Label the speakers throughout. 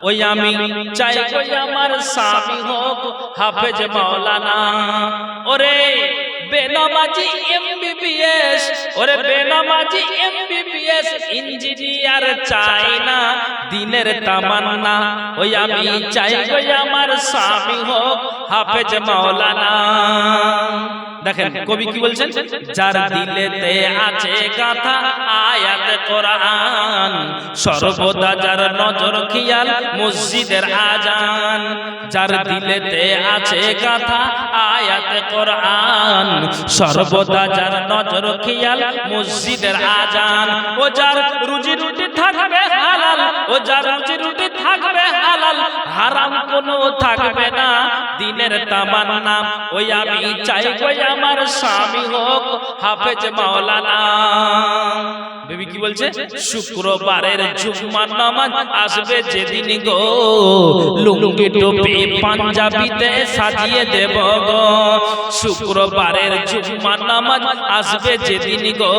Speaker 1: ওই আমি চাই ওই আমার স্বামী হোক হাফেজ মাওলানা। ওরে বেনামাজি এমবিবিএস, ওরে বেনামাজি এমবিবিএস ইঞ্জিনিয়ার চাই না দিনের তামান্না। ওই আমি চাই ওই আমার স্বামী হোক হাফেজ মাওলানা। দেখেন কবি কি বলছেন, যার দিলেতে আছে গাথা আয়াত কোরআন, সর্বদা যার নজর খেয়াল মসজিদের আজান। যার দিলেতে আছে গাথা আয়াত কোরআন, সর্বদা যার নজর খেয়াল মসজিদের আজান। ও যার রুজি রুটি থাকবে হালাল, ও যার রুজি রুটি থাকবে হালাল, হারাম কোনো থাকবে না দিনের তামান্না। ওই আমি চাই ওই আমার স্বামী হোক হাফেজ মাওলানা। বেবি কি বলছে, শুক্রবারের জুম্মার নামাজ আসবে যেদিন গো, লুঙ্গি টুপি পাঞ্জাবিতে সাজিয়ে দেব গো। শুক্রবারের জুম্মার নামাজ আসবে যেদিন গো,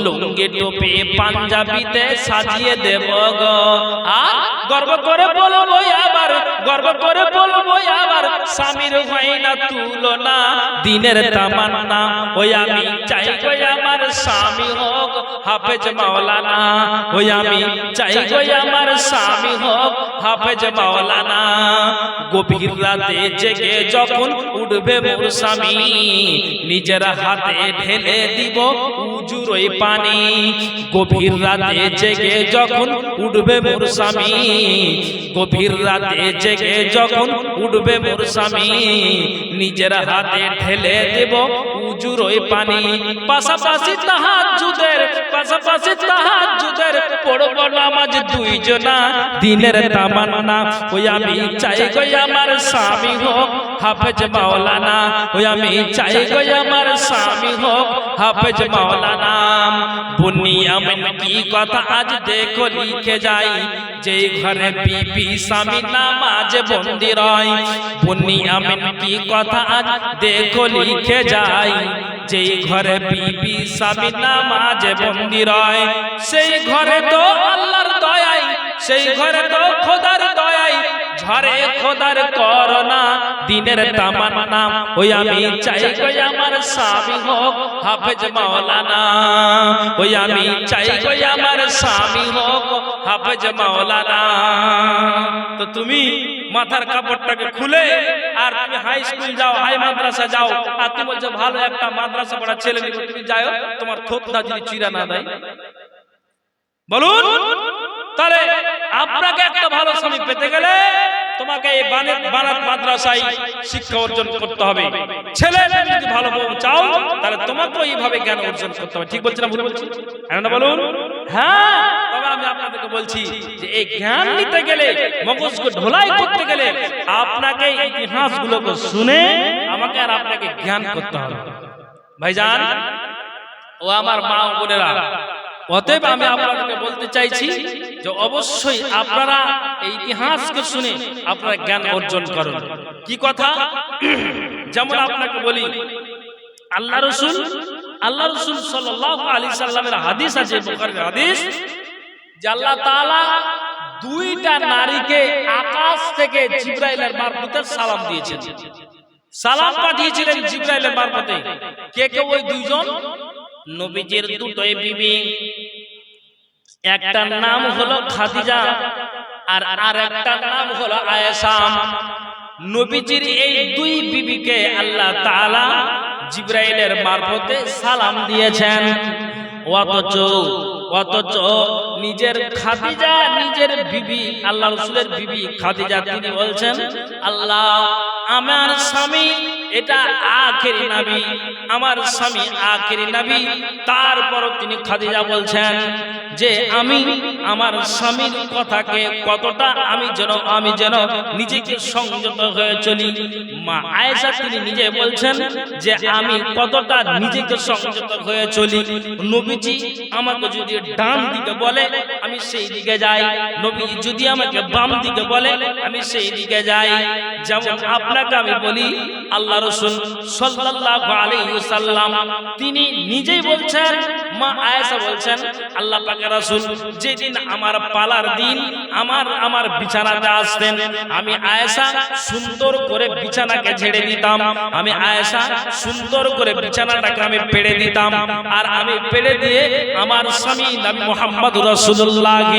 Speaker 1: লুঙ্গি টুপি পাঞ্জাবিতে সাজিয়ে দেব গো। আর গর্ব করে বলবো আবার, গর্ব করে বলবো আবার, স্বামীর হয় না তুলনা দিনের তামান্না। ওই আমি চাই ওই আমার স্বামী হোক হাফেজ মাওলানা। ওই আমি চাই ওই আমার স্বামী হোক হাফেজ মাওলানা। গভীর রাতে জেগে যখন উঠবে মোর স্বামী, নিজের হাতে ঢেলে দিব উজুর ওই পানি। গভীর রাতে জেগে যখন উঠবে মোর স্বামী, গভীর রাতে জেগে যখন উঠবে মোর স্বামী, নিজের হাতে ঢেলে দেব উজুর ওই পানি। পাশাপাশি তাহাজ্জুদের, পাশাপাশি তাহাজ্জুদের পড়ব নামাজ দুইজনা দিনের তামান্না। ওই আমি চাই গো আমার স্বামী হোক হাফেজ মাওলানা। ওই আমি চাই গো আমার স্বামী হোক হাফেজ মাওলানা। বুনিয়ামিন কি কথা আজ দেখো লিখে যাই, যে ঘরে বিবি স্বামী নামাজ বন্দি রয়। বুনিয়ামিন কি কথা আজ দেখো লিখে যাই, যে ঘরে বিবি স্বামী নামাজ বন্দি রয়। সেই ঘরে তো আল্লাহর দয়াই, সেই ঘরে তো খোদার দয়াই, ঝরে খোদার করোনা দিনের তামান্না। ওই আমি চাই গো আমার স্বামী হোক হাফেজ মাওলানা। ওই আমি চাই গো আমার স্বামী হোক হাফেজ মাওলানা। তো তুমি মাথার কাপড়টাকে খুলে আর তুমি হাই স্কুল যাও, হাই মাদ্রাসা যাও, আর তুমি বলছো ভালো একটা মাদ্রাসা পড়া ছেলে নিবে, তুমি যাও, তোমার থোপটা যদি চিরা না দেয় বলুন, তাহলে আপনাকে একটা ভালো স্বামী পেতে গেলে তোমাকে এই বানাত মাদ্রাসায় শিক্ষা অর্জন করতে হবে। ছেলে যদি ভালো বউ চাও তাহলে তোমাকে এইভাবে জ্ঞান অর্জন করতে হবে। ঠিক বলছি না ভুল বলছি? হ্যাঁ না বলুন? হ্যাঁ। তবে আমি আপনাদেরকে বলছি যে এই জ্ঞান নিতে গেলে, মগজকে ঢোলাই করতে গেলে আপনাকে ইতিহাসগুলোকে শুনে আমাকে আর আপনাকে জ্ঞান করতে হবে। ভাইজান ও আমার মা ও বোনেরা, অতএব আমি আপনাদেরকে বলতে চাইছি যে অবশ্যই আপনারা এই ইতিহাসকে শুনে আপনারা জ্ঞান অর্জন করুন। কি কথা? যেমন আপনাকে বলি, আল্লাহ রাসূল সাল্লাল্লাহু আলাইহি সাল্লামের হাদিস আছে, বুখারীর হাদিস, যে আল্লাহ তাআলা দুইটা নারীকে আকাশ থেকে জিবরাইলের মারফতে সালাম দিয়েছেন, সালাম পাঠিয়েছিলেন জিবরাইলের মারফতে। কে কে ওই দুইজন? নবীজির দুটোই বিবি, একটার নাম হলো খাদিজা আর আরেকটার নাম হলো আয়েশা। নবীজির এই দুই বিবিকে আল্লাহ তাআলা জিবরাইলের মারফতে সালাম দিয়েছেন। অথচ নিজের খাদিজা, নিজের বিবি, আল্লাহ রাসূলের বিবি খাদিজা, তিনি বলছেন, আল্লাহ আমার স্বামী এটা আখেরি নবী, আমার স্বামী আখেরি নবী। তারপরও তিনি খাদিজা বলছেন যে আমি আমার স্বামীর কথাকে কতটা আমি যেন নিজেকে সংযত হয়ে চলি। মা আয়েশা তিনি নিজে বলছেন যে আমি কতটা নিজেকে সংযত হয়ে চলি। নবীজি আমাকে যদি ডান দিকে বলে আমি সেই দিকে যাই, নবীজি যদি আমাকে বাম দিকে বলে আমি সেই দিকে যাই। যেমন আপনাকে আমি বলি, আল্লাহ রাসূল সাল্লাল্লাহু আলাইহি ওয়াসাল্লাম তিনি নিজেই বলছেন, মা আয়েশা বলছেন আল্লাহ পাকের রাসূল যেদিন আমার পালার দিন আমার বিছানাতে আসতেন, আমি আয়েশা সুন্দর করে বিছানাকে ঝেড়ে দিতাম, আমি আয়েশা সুন্দর করে বিছানাটাকে আমি পেড়ে দিতাম, আর আমি পেড়ে দিয়ে আমার স্বামী নবী মুহাম্মদ রাসূলুল্লাহ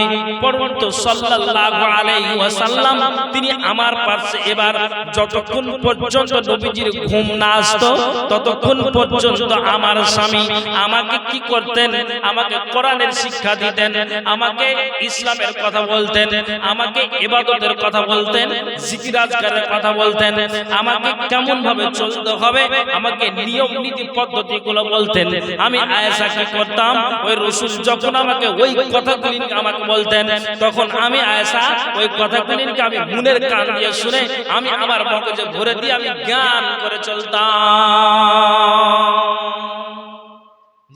Speaker 1: সাল্লাল্লাহু আলাইহি ওয়াসাল্লাম তিনি আমার পাশে, এবার যতক্ষণ পর্যন্ত নবীজির ঘুম না আসতো ততক্ষণ পর্যন্ত আমার স্বামী আমাকে কি করতেন, আমাকে কোরআনের শিক্ষা দিতেন, আমাকে ইসলামের কথা বলতেন, আমাকে ইবাদতের কথা বলতেন, জিকির আজকারের কথা বলতেন, আমাকে কেমন ভাবে চলতে হবে, আমাকে নিয়ম নীতি পদ্ধতিগুলো বলতেন। আমি আয়েশা কি করতাম, ওই রাসূল যখন আমাকে ওই কথাগুলি আমাকে বলতেন তখন আমি আয়েশা ওই কথাগুলি আমি মনের কান দিয়ে শুনে আমি আমার মগজে ভরে দিয়ে আমি জ্ঞান করে চলতাম।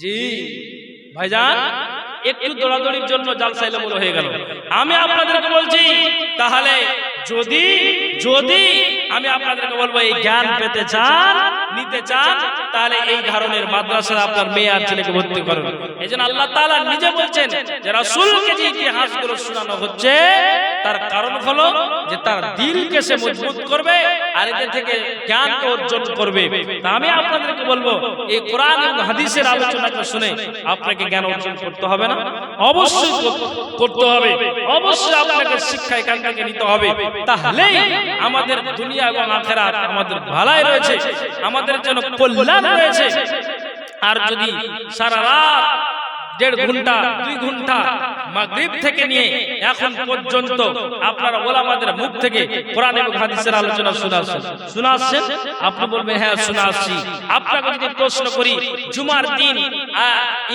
Speaker 1: জি ভাইজান, একটু দৌড়াদৌড়ির জন্য জালসা এলোমেলো হয়ে গেল। আমি আপনাদেরকে বলছি, তাহলে যদি যদি আমি আপনাদেরকে বলবো এই জ্ঞান পেতে চান, নিতে চান, তাহলে এই ধরনের মাদ্রাসায় আপনার মেয়ে আর ছেলেকে ভর্তি করুন। এইজন্য আল্লাহ তাআলা নিজে বলছেন যে রাসূলকে যে ইতিহাসগুলো শোনানো হচ্ছে তার কারণ হলো যে তার দিলকে সে মজবুত করবে আর এদের থেকে জ্ঞানকে অর্জন করবে। তা আমি আপনাদেরকে বলবো এই কোরআন এবং হাদিসের আলোচনাকে শুনে আপনাকে জ্ঞান অর্জন করতে হবে না? অবশ্যই করতে হবে, অবশ্যই আপনাকে শিক্ষা এখান থেকে নিতে হবে। তাহলেই আমাদের দুনিয়া এবং আখিরাত আমাদের ভালাই রয়েছে, আমাদের জন্য কল্যাণ রয়েছে। আর যদি সারা রাত 1.5 ঘন্টা 2 ঘন্টা মাগরিব থেকে নিয়ে এখন পর্যন্ত আপনারা ওলামাদের মুখ থেকে কোরআন এবং হাদিসের আলোচনা শোনাচ্ছেন, আপনি বলবেন হ্যাঁ শোনাচ্ছি। আপনাকে যদি প্রশ্ন করি জুমার দিন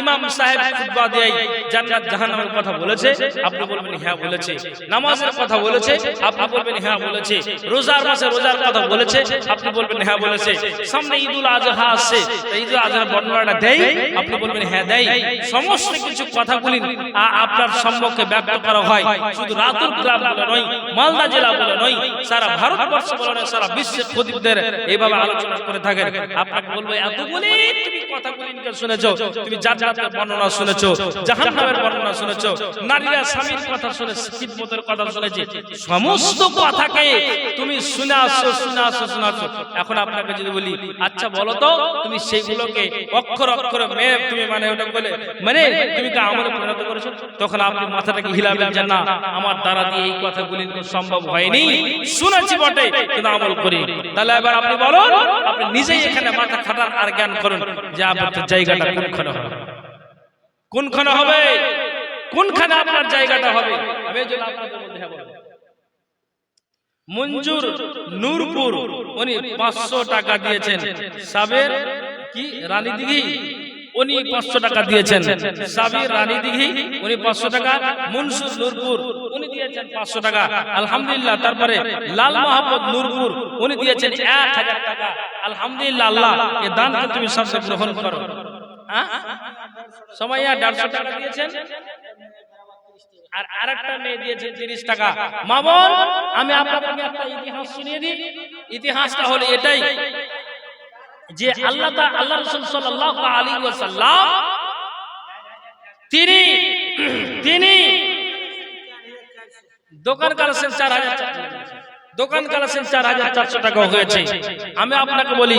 Speaker 1: ইমাম সাহেব খুতবা দেয় জান্নাত জাহান্নামের কথা বলেছে, আপনি বলবেন হ্যাঁ বলেছে। নামাজের কথা বলেছে, আপনি বলবেন হ্যাঁ বলেছে। রোজার মাসে রোজার কথা বলেছে, আপনি বলবেন হ্যাঁ বলেছে। সামনে ঈদুল আজহা আসছে, ঈদুল আজহার বর্ণনাটা দেয়, আপনি বলবেন হ্যাঁ দেয়। সমস্ত কিছু কথাগুলি আপনার সম্মুখে ব্যক্ত করা হয়। শুধু রাতুল ক্লাব বলে নয়, মালদা জেলা বলে নয়, সারা ভারতবর্ষ বলে নয়, সারা বিশ্বের খতিবদের এইভাবে আলোচনা করে থাকেন। আপনাকে বলবো এতগুলি তুমি কথাগুলিকে শুনেছো, তুমি জান্নাতের বর্ণনা শুনেছো, জাহান্নামের বর্ণনা শুনেছো, নারীরা স্বামীর কথা শুনে খিদমতের কথা শুনেছে, সমস্ত কথাকে তুমি শুনে আসছো। এখন আপনাকে যদি বলি আচ্ছা বলো তো তুমি সেইগুলোকে অক্ষর অক্ষরে মেয়ে তুমি মানে ওটা বলে মানে তুমি কি আমলে পরিণত করেছো? তখন আপনি মাথাটাকে হিলাবেন যে না, আমার দ্বারা দিয়ে এই কথাগুলি সম্ভব হয়নি, শুনেছি বটে কিন্তু আমল করি। তাহলে এবার আপনি বলুন, আপনি নিজেই এখানে মাথা খাটান আর জ্ঞান করুন যে আপনার জায়গাটা কোনখানে হবে, কোনখানে হবে, কোনখানে আপনার জায়গাটা হবে। আমি এই জন্য আপনাদের মধ্যে হ্যাঁ বলবো, মঞ্জুর নূরপুর উনি 500 টাকা দিয়েছেন, সাবের কি রানী দিঘি উনি 500 টাকা দিয়েছেন, সাবির রানী দিঘি উনি 500 টাকা, মনসুর নূরপুর উনি দিয়েছেন 500 টাকা, আলহামদুলিল্লাহ। তারপরে লাল মোহাম্মদ নূরপুর উনি দিয়েছেন 1000 টাকা, আলহামদুলিল্লাহ। আল্লাহ এই দানকে তুমি সবচেয়ে গ্রহণ করো। সময়য়া 150 টাকা দিয়েছেন, আর আরেকটা মেয়ে দিয়েছে 30 টাকা। মা বোন, আমি আপনাদেরকে একটা ইতিহাস শুনিয়ে দিই। ইতিহাসটা হলো এটাই যে আল্লাহ রাসূল সাল্লাল্লাহু আলাইহি ওয়াসাল্লাম তিনি দোকান কালেকশন 4400 টাকা হয়েছে। আমি আপনাকে বলি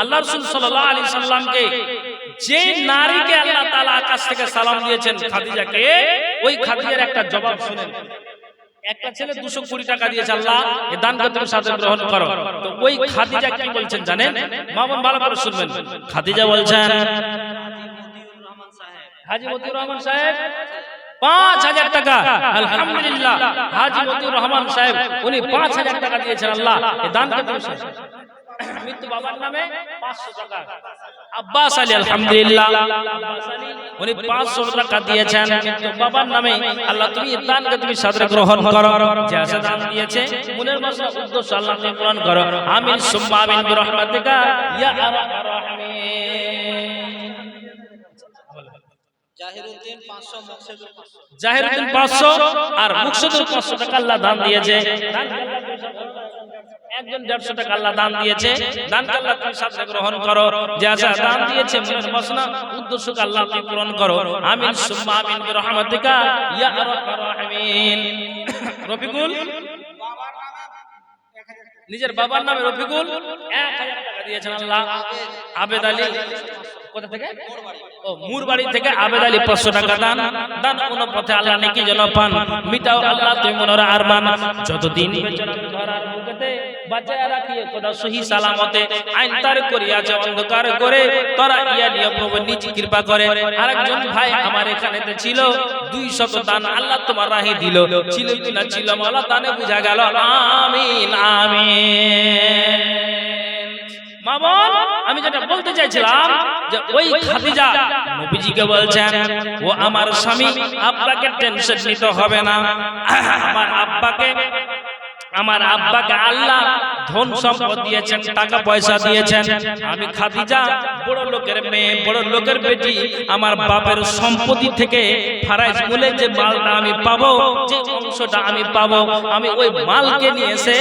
Speaker 1: আল্লাহ রাসূল সাল্লাল্লাহু আলাইহি সাল্লামকে যে নারীকে আল্লাহ তাআলা আকাশ থেকে সালাম দিয়েছেন খাদিজাকে, ওই খাদিজার একটা জবাব শুনেন। একটা ছেলে 220 টাকা দিয়েছে, আল্লাহ এই দানকে তুমি সাথে গ্রহণ করো। তো ওই খাদিজা কি বলছেন জানেন? মা বোন ভালো করে শুনবেন। খাদিজা বলছেন হাজী মতিউর রহমান সাহেব 5000 টাকা, আলহামদুলিল্লাহ। হাজী মতিউর রহমান সাহেব উনি 5000 টাকা দিয়েছেন, আল্লাহ এই দানকে তুমি মৃত্যু বাবার নামে 500 টাকা। আব্বাস আলী আলহামদুলিল্লাহ উনি 500 টাকা দিয়েছেন মৃত্যু বাবার নামে, আল্লাহ তুমি এই দানকে তুমি সাদরে গ্রহণ করো। যে আসে দান দিয়েছে মনের মশলা উদ্দেশ্য আল্লাহ তুমি পূরণ করো। আমিন সুম্মা আমিন বিরহমাতিকা ইয়া আরহামার রাহিমিন। জাহিরউদ্দিন 500 আর মুকসুদুর 500 টাকা আল্লাহ দান দিয়েছে। একজন 150 টাকা আল্লাহ দান দিয়েছে, দানকে আল্লাহ তুমি সাথে গ্রহণ করো। যে আশা দান দিয়েছে মনের বাসনা উদ্দেশ্যকে আল্লাহ তুমি পূরণ করো। আমিন সুম্মা আমিন বিরহমাতিকা ইয়া আরহামার রাহিমিন। রফিকুল নিজের বাবার নামে রফিকুল 1000 টাকা দিয়েছেন আল্লাহ। আবেদ আলী কোথা থেকে? ও মুরবাড়ি থেকে আবেদ আলী 500 টাকা দান। দান কোন পথে আল্লাহ নেকি যেন পান। মিটাও আল্লাহ তুমি মনের আরমান। যতদিন বেঁচে রাখো ধরার বুকেতে বাঁচায় রাখিয়ে খোদা সহি সালামতে আইন তার করিয়াছে অন্ধকার করে তোরা ইয়া নিয়ে প্রভু নিজ কৃপা করে। আরেকজন ভাই আমার এখানেতে ছিল 200 দান আল্লাহ তোমার রাহি দিল। ছিল কি না ছিল মাওলা দানে বুঝা গেল। আমিন আমিন। মামুন আমি যেটা বলতে চাইছিলাম যে ওই খাদিজা নবীজিকে বলছেন ও আমার স্বামী আপনাকে টেনশন নিতে হবে না। আমার আব্বাকে আল্লাহ ধন সম্পদ দিয়েছেন, টাকা পয়সা দিয়েছেন। আমি খাদিজা বড় লোকের মেয়ে, বড় লোকের বেটি। আমার বাপের সম্পত্তি থেকে ফারাইজ মূলে যে মালটা আমি পাবো, যে অংশটা আমি পাবো, আমি ওই মালকে নিয়ে এসে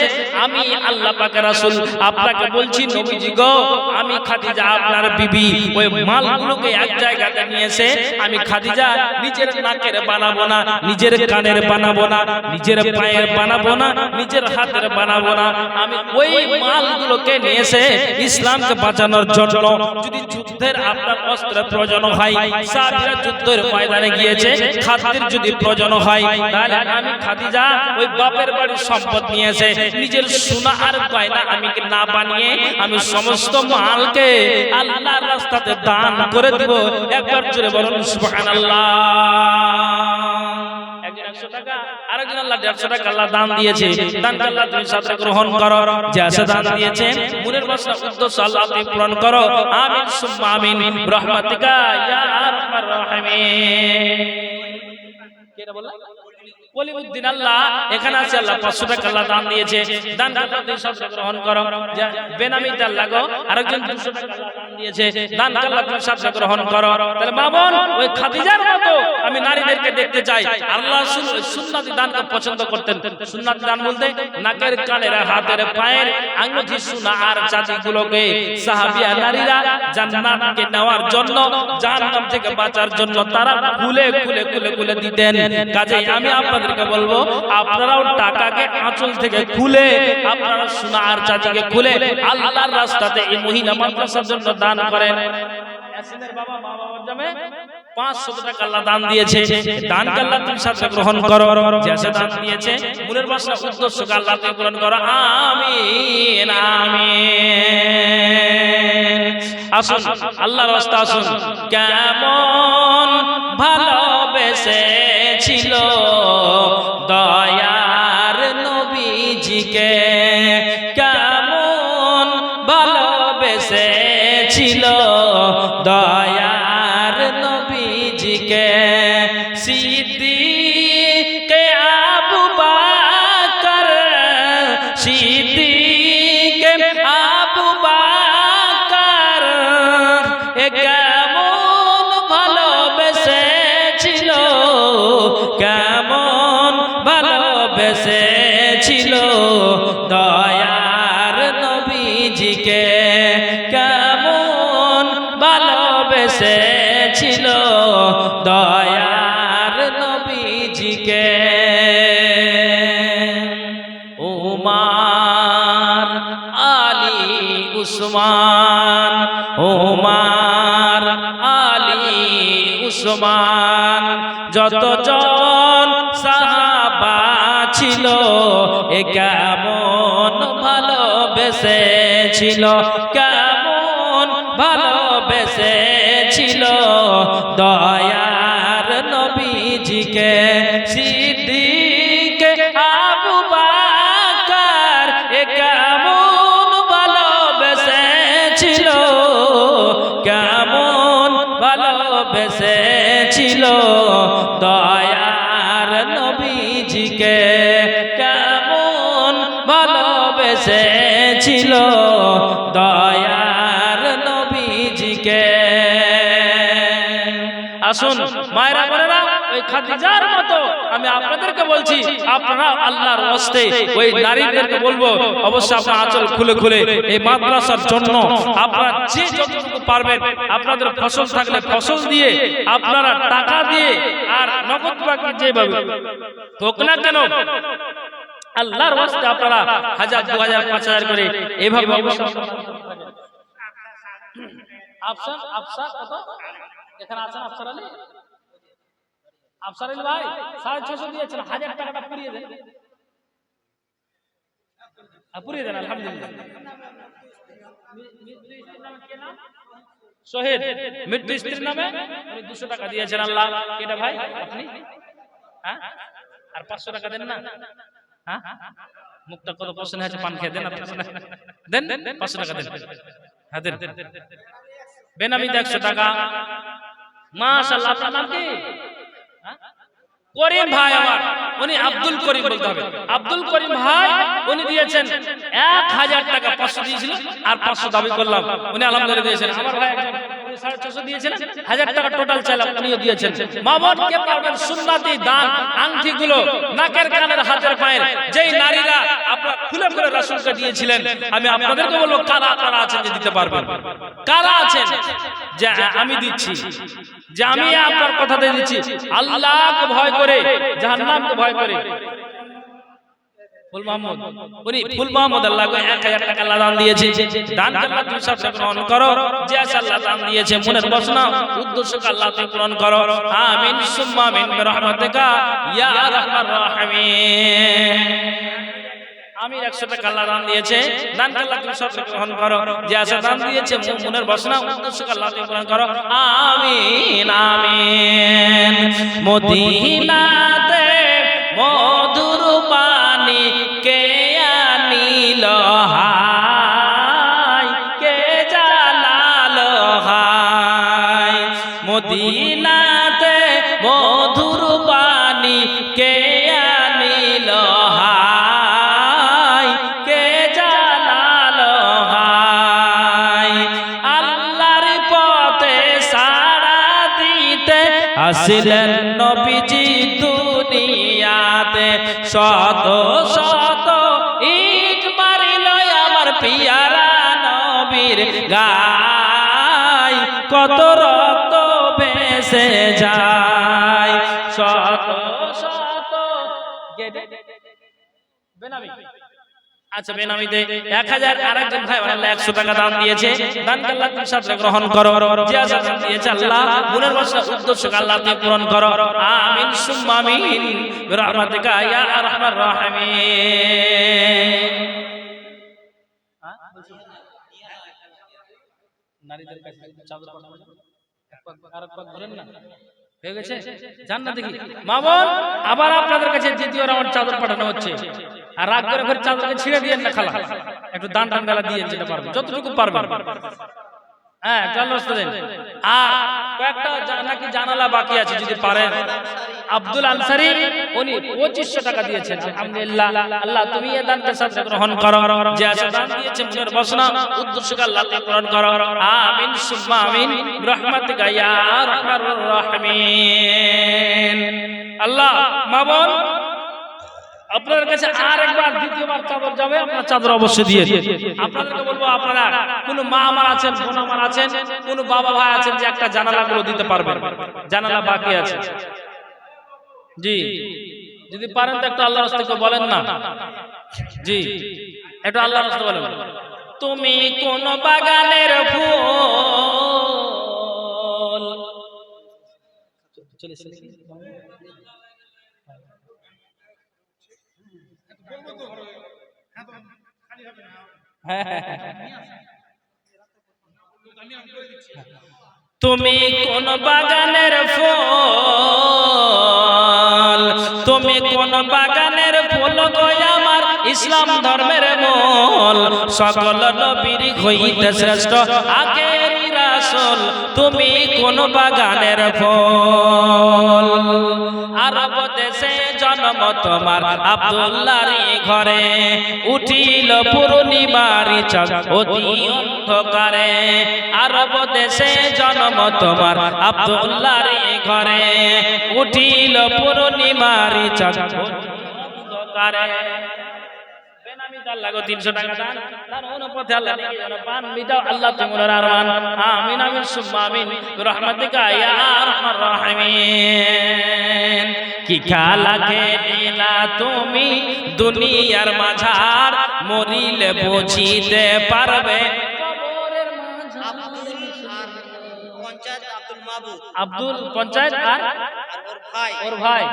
Speaker 1: আমি আল্লাহ পাকের রাসূল আপনাকে বলছি নবীজি গো, আমি খাদিজা আপনার বিবি, ওই মালগুলোকে এক জায়গাতে নিয়ে এসে আমি খাদিজা নিজের নাকের বানাবো না, নিজের কানের বানাবো না, নিজের পায়ের বানাবো না, নিজের হাতের বানাবো না। আমি ওই মালগুলোকে নিয়ে এসে ইসলামকে বাঁচানোর জন্য যদি যুদ্ধের আপনার অস্ত্রের প্রয়োজন হয়, সাহাবীরা যুদ্ধের ময়দানে গিয়েছে, খাদ্যের যদি প্রয়োজন হয়, তাহলে আমি খাদিজা ওই বাপের বাড়ির সম্পদ নিয়ে এসে নিজের সোনা আর গয়না আমি না বানিয়ে আমি সমস্ত মালকে আল্লাহর রাস্তাতে দান করে দেব। একবার জোরে বলুন সুবহানাল্লাহ। একজন 100 টাকা, আরেকজন আল্লাহ 150 টাকা আল্লাহ দান দিয়েছে। দানকে আল্লাহ তুমি সাথে গ্রহণ করো। যে আশা দান দিয়েছে মনের বাসনা উদ্দেশ্য আল্লাহ তুমি পূরণ করো। আমিন সুম্মা আমিন বিরহমাতিকা ইয়া আরহামার রাহিমিন। কেটা বললা? কলিমুদ্দিন আল্লাহ এখানে আছে আল্লাহ 500 টাকা আল্লাহ দান দিয়েছে। দানকে আল্লাহ তুমি সাথে গ্রহণ করো। যে বেনামিতে আল্লাহ গো আরেকজন 200 টাকা আল্লাহ দান দিয়েছে। দানকে আল্লাহ তুমি সাথে গ্রহণ করো। তাহলে মামুন ওই খাদিজার মতো আমি নারীদেরকে দেখতে চাই। আল্লাহ সুন্নতি দানকে পছন্দ করতেন। সুন্নতি দান বলতে নাকের, কানের, হাতের, পায়ের আঙ্গুঠি সোনা আর চাঁদিগুলোকে সাহাবিয়া নারীরা জান্নাতকে নেওয়ার জন্য, জাহান্নাম থেকে বাঁচার জন্য তারা খুলে খুলে খুলে খুলে দিতেন। কাজেই আমি আপনাদেরকে বলবো আপনারাও টাকাকে আঁচল থেকে খুলে, আপনারা সোনা আর চাঁদিকে খুলে আল্লাহর রাস্তাতে এই মহিলা মাদ্রাসার জন্য দান করেন। ইয়াসিনের বাবা মা বাবার নামে 500 টাকা আল্লাহ দান দিয়েছে। দানকে আল্লাহ তুমি সাথে গ্রহণ করো। যে দান দিয়েছে মনের বাসনা উদ্দেশ্যকে আল্লাহ তুমি পূরণ করো। আমিন আমিন। আসুন আল্লাহর রাস্তা আসুন। কেমন ভালোবেসেছিল দয়ার নবীজিকে, কেমন ভালোবেসেছিল দয়ার নবীজিকে। সিদ্দিকে আবু বকর, সিদ্দিকে আবু বকর কেমন ভালোবেসেছিল, কেমন ভালোবেসেছিল দয়ার নবীজিকে, কেমন ভালোবেসেছিল দয়ার নবীজিকে। উমার, আলী, উসমান, উমার, আলী, উসমান, যতজন সাহাবা ছিল এ কেমন ভালোবেসেছিল, কেমন ভালোবেসেছিল দয়ার নবীজিকে। সিদ্দিকে আবু বকর এ কেমন ভালোবেসেছিল, কেমন ভালোবেসেছিল দয়ার নবীজিকে, কেমন ভালোবেসেছিল দয়ার নবীজিকে। আসুন মায়েরা বোনেরা ওই খাদিজার মতো আমি আপনাদেরকে বলছি, আপনারা আল্লাহর ওয়াস্তে ওই নারীদেরকে বলবো অবশ্যই আপনারা আঁচল খুলে খুলে এই মাদ্রাসার জন্য আপনারা যে যতটুকু পারবেন আপনাদের ফসল থাকলে ফসল দিয়ে, আপনারা টাকা দিয়ে, আর নগদ বাকি যেভাবে হোক না কেন আল্লাহর ওয়াস্তে আপনারা 1000 2000 5000 করে এভাবে আফসার কত এখানে আছেন? আফসার আলী ভাই 650 দিয়েছেন, 1000 টাকাটা পুরিয়ে দেন, আলহামদুলিল্লাহ। শহীদ মৃত্যু স্ত্রীর নামে উনি 200 টাকা দিয়েছেন। আল্লাহ এটা ভাই আপনি হ্যাঁ আর 500 টাকা দেন না? হ্যাঁ মুখটা কত প্রশ্ন আছে, পান খেয়ে দেন, দেন 500 টাকা দেন। হ্যাঁ দেন। বেনামিতে 100 টাকা। মাশাআল্লাহ। আপনার নাম কি? করিম ভাই আমার, উনি আব্দুল করিম বলতে হবে। আব্দুল করিম ভাই উনি দিয়েছেন 1000 টাকা, 500 দিয়েছিল আর 500 দাবি করলাম, উনি আলহামদুলিল্লাহ দিয়েছেন। আমার ভাই একজন 650 দিয়েছেন, 1000 টাকা টোটাল চাইলাম, উনিও দিয়েছেন। মামুন কে পারবেন সুন্নাতি দান আংটিগুলো নাকের কানের হাতের পায়ের যেই নারীরা আপনারা খুলে খুলে রাসূলকে দিয়েছিলেন, আমি আপনাদেরকে বলবো কারা কারা আছেন যে দিতে পারবেন? কারা আছেন যে আমি দিচ্ছি, যে আমি আপনার কথা দিয়ে দিচ্ছি, আল্লাহকে ভয় করে, জাহান্নামকে ভয় করে। ফুল মাহমুদ, উনি ফুল মাহমুদ আল্লাহকে 1000 টাকা আল্লাহ দান দিয়েছে। দান আল্লাহ তুমি সবটা গ্রহণ করো, যে আল্লাহ দান দিয়েছে মনের বাসনা উদ্দেশ্যকে আল্লাহ তুমি পূরণ করো। আমিন সুম্মা আমিন বিরহমাতিকা ইয়া আরহামার রাহিমিন। আমি 100 টাকা আল্লাহ দান দিয়েছে, দান আল্লাহ তুমি সবটা গ্রহণ করো, যে দান দিয়েছে মনের বাসনা উদ্দেশ্যকে আল্লাহ তুমি পূরণ করো। আমিন আমিন। মদিনাতে মধুর পানি কে আনিল হায়, কে জালালো হায়। মদিনাতে মধুর পানি কে আনিল হায়, কে জালালো হায়। আল্লাহর পথে সাড়া দিতে আসলেন নবীজি দুনিয়াতে, শত শত ইট মারিল আমার পিয়ারা নবীর গায়, কত রক্ত ভেসে যায়। শত শত বেনামি, আচ্ছা বেনামিতে 1000, আরেকজন ভাই আল্লাহ 100 টাকা দান দিয়েছে, দান আল্লাহ তুমি সাথে গ্রহণ করো, যে দান দিয়েছে আল্লাহ মনের বাসনা উদ্দেশ্যকে আল্লাহ তুমি পূরণ করো। আমিন সুম্মা আমিন বিরহমাতিকা ইয়া আরহামার রাহিমিন। নারীদের কাছে চাদর আর কত ধরেন না হয়ে গেছে, জান না দেখি মামুন, আবার আপনাদের কাছে দ্বিতীয় রাউন্ড চাদর পাঠানো হচ্ছে। আর রাগ করে ফের চাদরকে ছিঁড়ে দিয়েন না, খালা একটু দান টান গালা দিয়ে যেটা পারবেন, যতটুকু পারবেন। হ্যাঁ চলো দেন। আর কয়েকটা নাকি জানালা বাকি আছে, যদি পারেন। আব্দুল আনসারী উনি 2500 টাকা দিয়েছেন। আলহামদুলিল্লাহ, আল্লাহ তুমি এই দানকে সাথে গ্রহণ করো, যে দান দিয়েছে মনের বাসনা উদ্দেশ্যকে আল্লাহ তুমি পূরণ করো। আমিন সুম্মা আমিন বিরহমাতিকা ইয়া আরহামার রাহিমিন। আল্লাহ মামুন আপনাদের কাছে আরেকবার দ্বিতীয়বার চাদর যাবে, আপনারা চাদর অবশ্যই দিয়ে দিন। আপনাদেরকে বলবো আপনারা কোন মা আমার আছেন, বোন আমার আছেন, কোন বাবা ভাই আছেন যে একটা জানালাগুলো দিতে পারবেন, জানালা বাকি আছে, জি যদি পারেন তো একটু আল্লাহর রাস্তায় বলেন না, জি একটু আল্লাহর রাস্তায় বলেন। তুমি কোন বাগানের ফুল, চলে তুমি কোন বাগানের ফুল, তুমি কোন বাগানের ফুল গো আমার ইসলাম ধর্মের মূল, সকল নবীর হইতে শ্রেষ্ঠ আখেরি রাসূল, তুমি কোন বাগানের ফুল। আরব দেশে জন্ম তোমার আব্দুল্লাহর ঘরে উঠিল পূর্ণিমার চাঁদ অতি অন্ধকারে আরব দেশে জন্ম তোমার আব্দুল্লাহর ঘরে উঠিল পূর্ণিমার চাঁদ অন্ধকারে বেনামি দাল লাগো 300 টাকা দান তার অনুপথে আল্লাহ নেকি যেন পান মিটাও আল্লাহ তোমার আরমান আমিন আমিন সুম্মা আমিন রহমাতিকা ইয়া আরহামার রাহিমিন কি খেলা খেলা তুমি দুনিয়ার মাঝার মরিলে বুঝিতে পারবে কবরের মাঝার পঞ্চায়েত আব্দুল মাহবুব আব্দুল পঞ্চায়েত আর ওর ভাই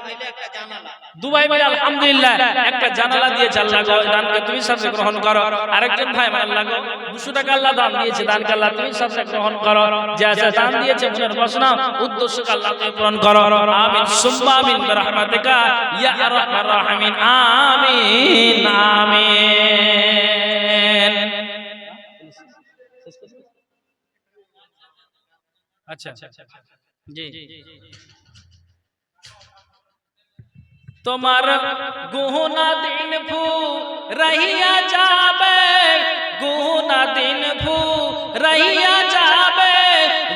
Speaker 1: মিলে একটা জানালা দুবাই মিলে আলহামদুলিল্লাহ একটা জানালা দিয়েছে আল্লাহ গো দানকে তুমি সবসে গ্রহণ করো আরেকজন ভাই আল্লাহ গো 200 টাকা আল্লাহ দান দিয়েছে দানকে আল্লাহ তুমি সবসে গ্রহণ করো যে আছে দান দিয়েছে মনের বাসনা উদ্দেশ্যকে আল্লাহ তুমি পূরণ করো আমিন সুম্মা আমিন বিরহমাতিকা ইয়া আরহামার রাহিমিন আমিন আমিন আচ্ছা জি তোমার গুনা দিন ফু রহিয়া যাবে গুনা দিন ফু রহিয়া যাবে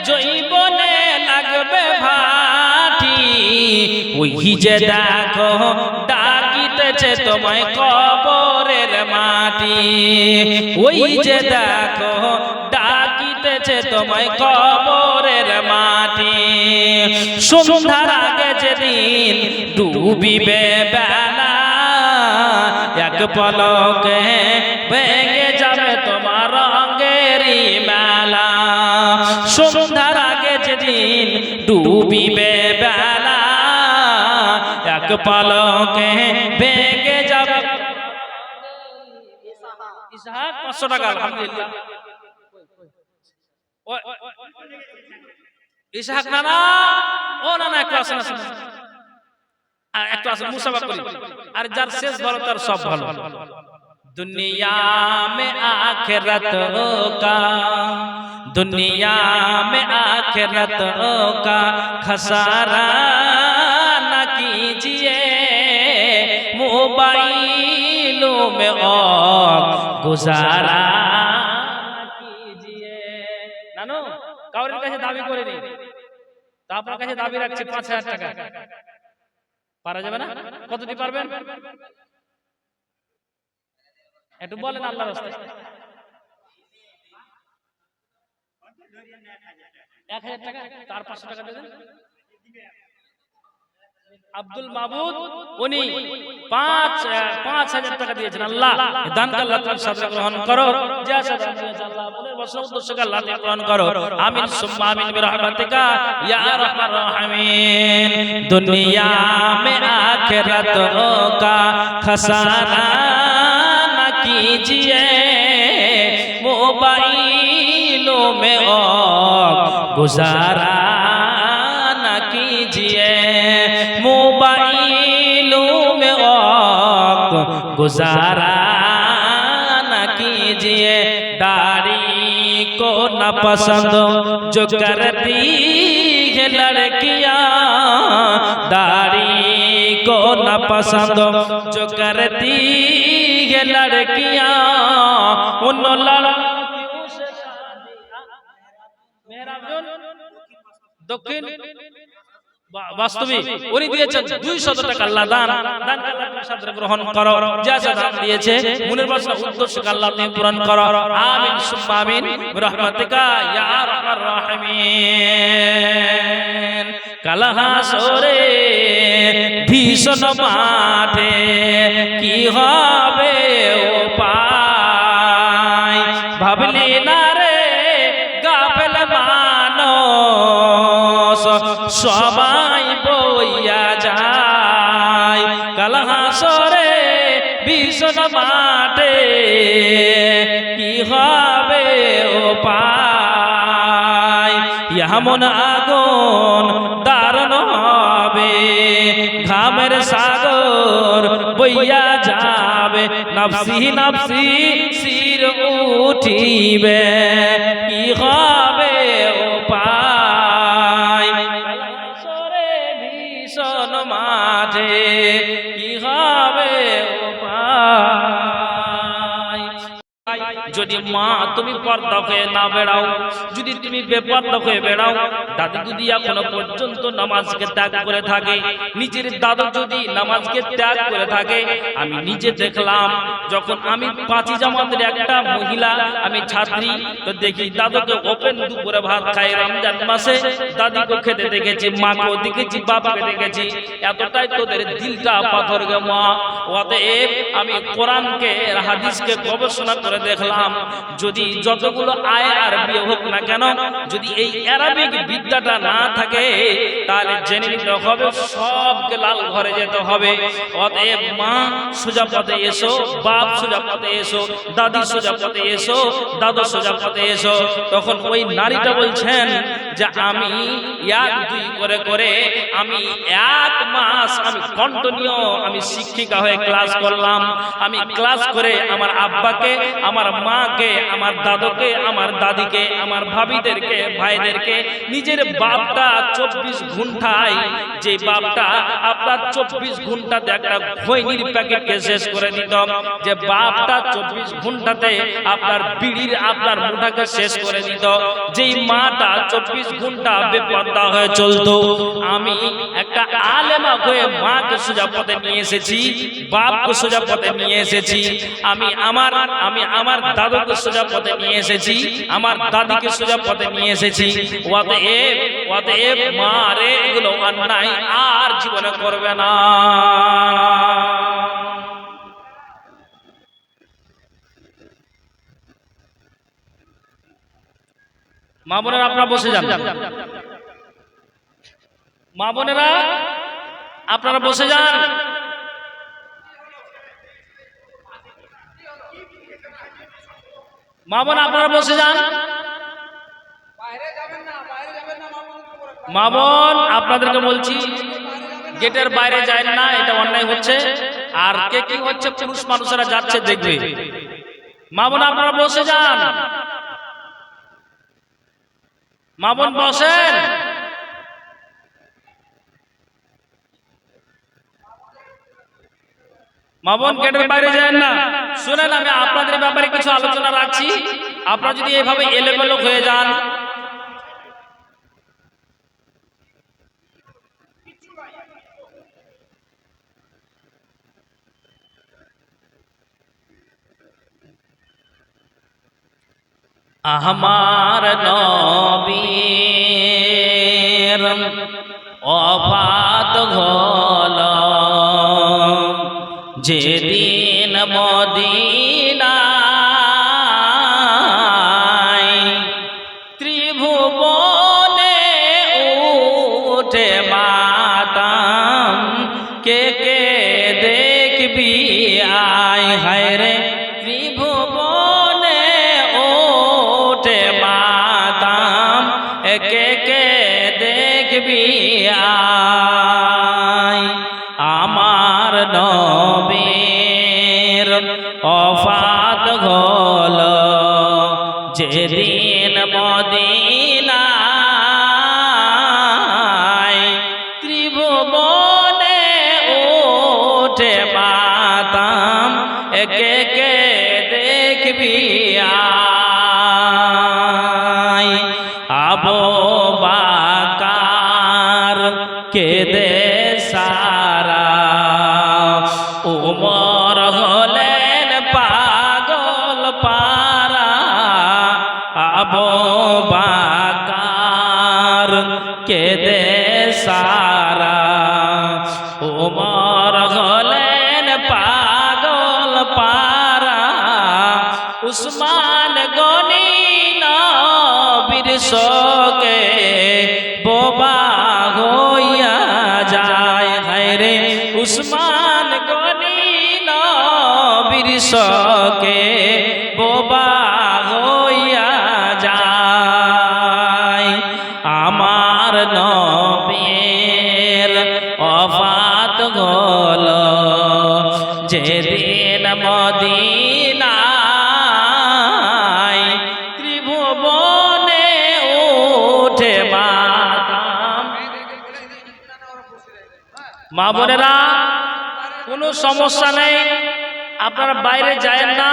Speaker 1: জৈবনে লাগবে ভাটি ওই যে দেখো ডাকিতেছে তোমায় কবরের মাটি ওই যে দেখো ডাকিতেছে তোমায় কবরের মাটি সন্ধ্যার আগে যেদিন ডুবিবে বেলা এক পলকে ভেঙে যাবে তোমার রঙেরই মেলা সন্ধ্যার আগে যেদিন ডুবিবে বেলা এক পলকে ভেঙে যাবে ইসহাক 500 টাকা আলহামদুলিল্লাহ ইসহাক নানা ও নানা একটু আসেন আসেন একটু আসেন মুসাফা করি আর যার শেষ ভালো তার সব ভালো दुनिया में आखिरत का दुनिया में आखिरत का खसारा न कीजिए मोबाइलों में और गुजारा নানু কাউরের কাছে দাবি করে নি তা আপনার কাছে দাবি রাখছে 5000 টাকা পারা যাবে না কতটি পারবেন একটু বলেন আল্লাহর রাস্তায় 1000 টাকা তার 500 টাকা দেন আব্দুল মাহবুব উনি 5000 টাকা দিয়েছেন আল্লাহ দানকে আল্লাহ তুমি সাদা গ্রহণ করো যা সাদা দিয়েছে আল্লাহ মনের বাসনা উদ্দেশ্যকে আল্লাহ তুমি পূরণ করো আমিন সুম্মা আমিন বিরহমাতিকা ইয়া আরহামার রাহিমিন দুনিয়া মে আখিরাত কা খসানা না कीजिए मोबाइलों में और गुजारा न कीजिए मोबाइलों में और गुजारा न कीजिए दाढ़ी को न पसंद जो करती है लड़कियां दाढ़ी को न पसंद जो करती है लड़कियां उन लड़कियों से दक्षिण বাস্তবিক উনি দিয়েছেন 200 টাকা আল্লাহ দান দানকে আল্লাহ তুমি সাদরে গ্রহণ করো যা যা দান দিয়েছে মনের বাসনা উদ্দেশ্যকে আল্লাহ তুমি পূরণ করো আমিন সুম্মা আমিন বিরহমাতিকা ইয়া আরহামার রাহিমিন কালহাসরে ভীষণ মাঠে কি হবে ও পায় ভাবলি না রে গাফেল মানুষ সবাই বইয়া যায় কালহাসরে ভীষণ মাঠে কি হবে ও পায় এমন আগুন দারুণ হবে ঘামের সাগর বইয়া যাবে নফসি নফসি শির উঠিবে কি হবে ও পায় ভীষণ মাঠে যদি মা তুমি পর্দা হয়ে না বেড়াও, যদি তুমি বেপর্দা হয়ে বেড়াও, দাদু যদি এখনো পর্যন্ত নামাজকে ত্যাগ করে থাকে, নিজের দাদু যদি নামাজকে ত্যাগ করে থাকে, আমি নিজে দেখলাম যখন আমি পাঁচি জামাতের একটা মহিলা আমি ছাত্রী, তো দেখি দাদুকে ওপেন দুপুরে ভাত খায় রমজান মাসে, দাদিকে খেতে দেখেছি, মাকেও দেখেছি, বাবাকে দেখেছি, এতটাই তোদের দিলটা পাথর গে মা। অতএব আমি কোরআনকে হাদিসকে গবেষণা করে দেখলাম, যদি যতগুলো আয় আর বিয়ে হোক না কেন, যদি এই আরবিক বিদ্যাটা না থাকে তাহলে জেনে নিতে হবে সবকে লাল ঘরে যেতে হবে। অতএব মা সোজা পথে এসো, বাপ সোজা পথে এসো, দাদি সোজা পথে এসো, দাদু সোজা পথে এসো। তখন ওই নারীটা বলছেন যে আমি এক দুই করে করে আমি 1 মাস আমি কন্টিনিউ আমি শিক্ষিকা হয়ে ক্লাস করলাম। আমি ক্লাস করে আমার আব্বাকে, আমার মাকে, আমার দাদুকে, আমার দাদিকে, আমার ভাবিদেরকে, ভাইদেরকে, নিজের বাপটা 24 ঘন্টায়, যে বাপটা আপনার 24 ঘন্টাতে একটা খৈনির প্যাকেটকে শেষ করে দিত, যে বাপটা 24 ঘন্টাতে আপনার বিড়ির আপনার মুঠাকে শেষ করে দিত, যেই মাটা 24 ঘন্টা বেপর্দা হয়ে চলতো, আমি একটা আলেমা হয়ে মাকে সোজা পথে নিয়ে এসেছি, বাপকে সোজা পথে নিয়ে এসেছি, আমি আমার দাদুকে সোজা পথে নিয়ে এসেছি, আমার দাদিকে সোজা পথে নিয়ে এসেছি। অতএব মা রে, এগুলো অন্যায় আর জীবনে করবে না। মা বোনেরা আপনারা বসে যান, মা বোনেরা আপনারা বসে যান। মা বোন আপনারা বসে যান। মা বোন আপনাদেরকে বলছি গেটের বাইরে যায় না, এটা অন্যায় হচ্ছে। আর কে কি হচ্ছে, পুরুষ মানুষেরা যাচ্ছে দেখবে। মা বোন আপনারা বসে যান, মা বোন বসেন। মা বোন গেটের বাইরে যায় না। শুনেন, আমি আপনাদের ব্যাপারে কিছু আলোচনা রাখছি, আপনারা যদি এভাবে এলোমেলো হয়ে যান, আমার নবীর ওফাত হল যেদিন মদিনায়, ত্রিভুবনে উঠে মাতাম, কে কে দেখবি আয় হায় রে, ত্রিভুবনে উঠে মাতাম, কে কে দেখবি আয়। আমার নবীর ওফাত হল যেদিন মদিনায়, ত্রিভুবনে উঠে মাতাম, কে কে দেখবি আয়। আবু বকর কেঁদে সারা, উমর হলেন পাগল পারা। আবু বকর কেঁদে সারা, উমর হলেন পাগল পারা। উসমান গনি নবীর শোকে বোবা হইয়া যায় হায় রে, উসমান গনি নবীর শোকে বোবা হইয়া যায়। আমার নবীর ওফাত হল যেদিন মদিনায়, ত্রিভুবনে উঠে মাতাম। মা বোনেরা কোনো সমস্যা নেই, আপনারা বাইরে যায় না,